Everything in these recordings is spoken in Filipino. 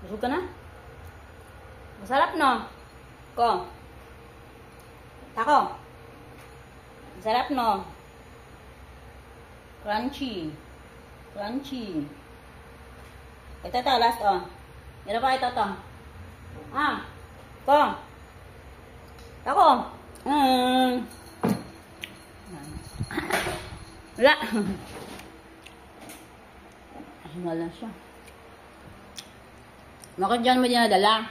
Busog ka na? Masarap, no? Ko. Tako. Masarap, no? Crunchy. Crunchy. Ito, last, oh. Meron pa ito, to. Ah. Ko. Tako. Wala. Wala siya. Bakit dyan mo dinadala?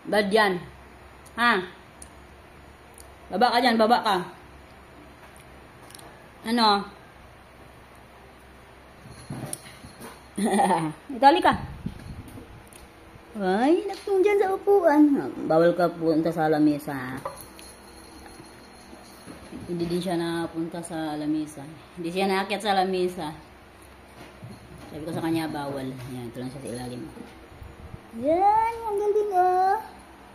Bad yan. Ha? Baba ka dyan, baba ka. Ano? Itali ka. Ay, naktung dyan sa upuan. Bawal ka punta sa lamesa. Hindi din siya napunta sa lamesa. Hindi siya naakyat sa lamesa. Sabi ko sa kanya, bawal. Yan, ito lang siya sa ilalim. Yan, ang galing ah.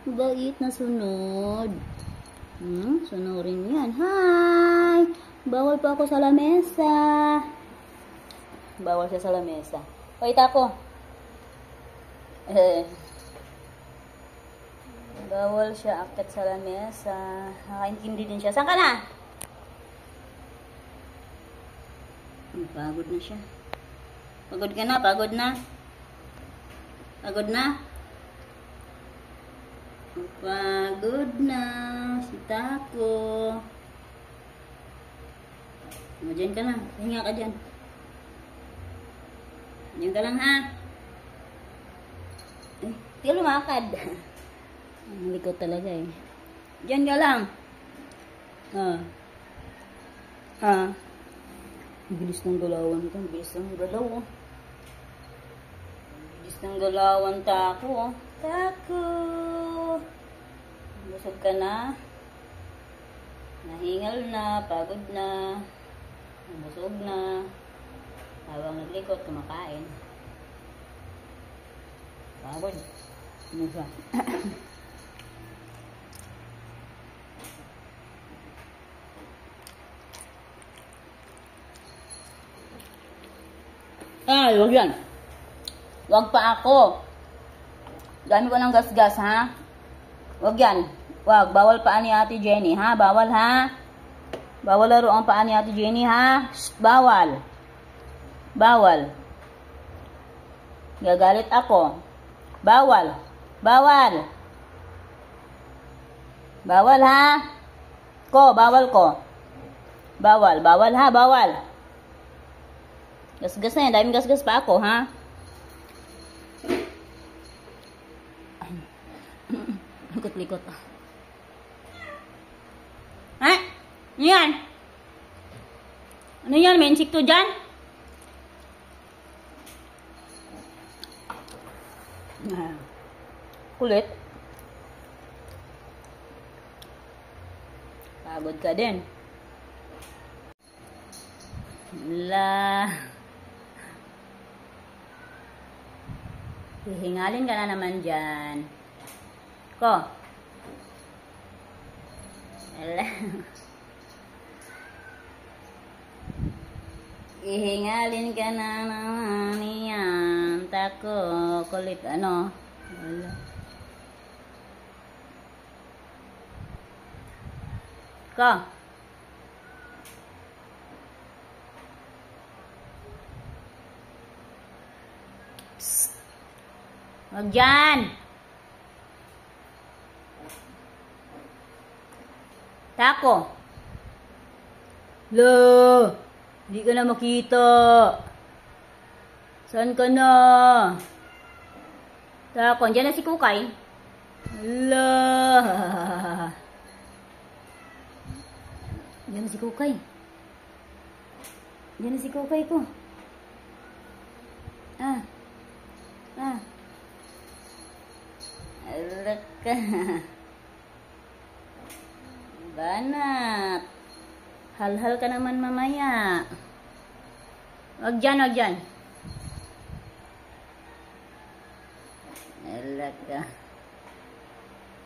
Bait na sunod. Sunurin yan. Hi! Bawal pa ako sa lamesa. Bawal siya sa lamesa. Wait ako. Bawal siya akyat sa lamesa. Nakaintindi din siya. Saan ka na? Pagod na siya. Pagod ka na? Pagod na? Pagod na? Pagod na si Tako. Diyan ka na. Hinga ka dyan. Diyan ka lang ha. Hindi ka lumakad. Ang likot talaga eh. Diyan ka lang. Ang bilis ng galawan ito. Ang bilis ng galaw. Ang bilis ng galawan, Tako. Tako. Busog ka na. Nahingal na. Pagod na. Busog na. Habang naglikot, kumakain. Pagod. Ano siya? Ay, huwag yan. Huwag pa ako. Dami ko ng gas-gas, ha? Huwag yan. Huwag. Bawal paan ni Ate Jenny, ha? Bawal, ha? Bawal laro ang paan ni Ate Jenny, ha? Shh, bawal. Bawal. Gagalit ako. Bawal. Bawal. Bawal, ha? Ko, bawal ko. Bawal. Bawal, ha? Bawal. Gas-gas na yan. Daming gas-gas pa ako, ha? Likot-likot. Ha? Ano yan? Ano yan? May insekto dyan? Kulit. Pagod ka din. Wala. Hihingalin ka na naman dyan. Ko. Wala. Hihingalin ka na naman yan. Tako. Kulit. Ano? Wala. Ko. Wag dyan. Tako. Lo. Hindi ka na makita. Saan ka na? Tako. Diyan na si Kukay. Lo. Diyan na si Kukay. Diyan na si Kukay ko. Alaka. Banat. Hal-hal ka naman mamaya. Wag dyan, wag dyan. Alaka.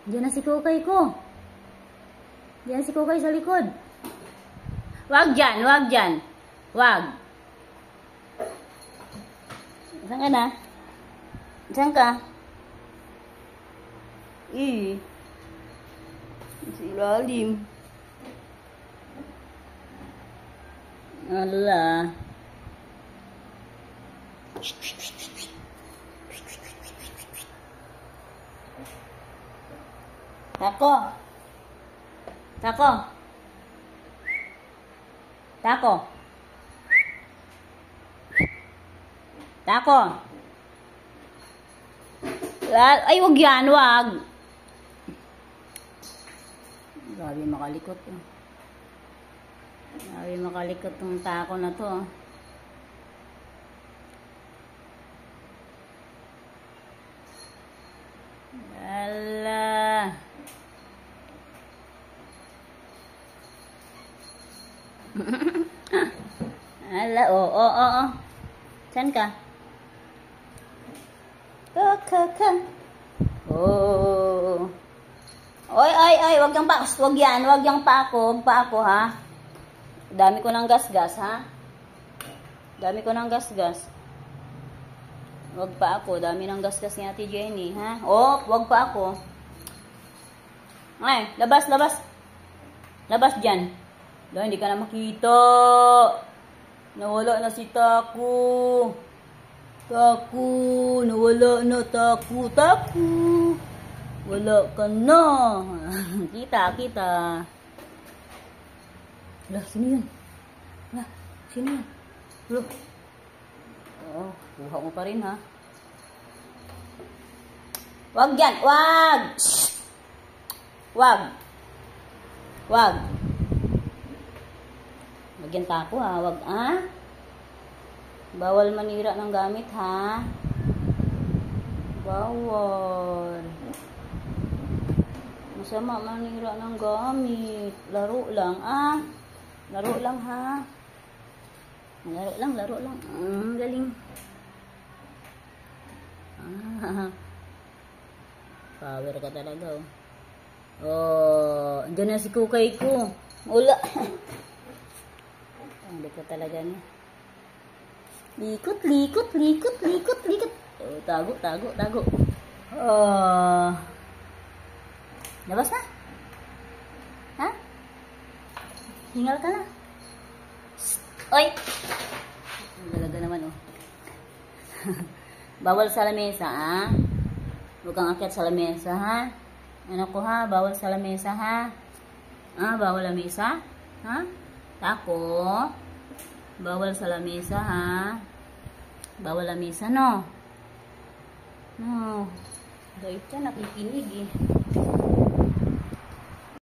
Diyan na si Kukay ko. Diyan si Kukay sa likod. Wag dyan, wag dyan. Wag. Saan ka na? Saan ka? Sa ilalim. Ala. Tako. Tako. Tako. Tako. Ay, wag yan, wag. Grabe makalikot. Grabe makalikot tong tako na to. Ala. Ala, oo. Saan ka? Ka. Oh. Oy, wag yang pa, wag yan, wag yang pa ako, ha. Dami ko ng gas-gas, ha. Dami ko ng gas-gas. Wag pa ako, dami ng gas-gas ni Ate Jenny, ha. Oh, wag pa ako. Ay, labas. Labas dyan. Hindi ka na makita. Nawala na si Taku. Nawala na Taku. Wala ka na. Kita. Lah, sino yun? Sino yun? Loh. Oo, kuha mo pa rin, ha? Wag yan, wag! Shh! Wag! Wag yan Taku, ha? Wag, ha? Bawal manira ng gamit, ha? Bawal. Masama manira ng gamit. Laro lang, ah. Laro lang, ha? Laro lang. Galing. Power ka talaga, oh. Oh, andyan na si Kukay ko. Wala. Hindi ko talaga niya. Likot. Oh, tago. Oh. Labas na? Ha? Hingal ka na. Oy! Talaga naman, oh. Bawal sa lamesa, ha? Huwag kang akyat sa lamesa, ha? Ano ko, ha? Bawal sa lamesa, ha? Bawal lamesa? Ha? Tako? Bawal sa lamesa, ha? Bawal lamesa, no? No. Dahil siya nakikinig, eh.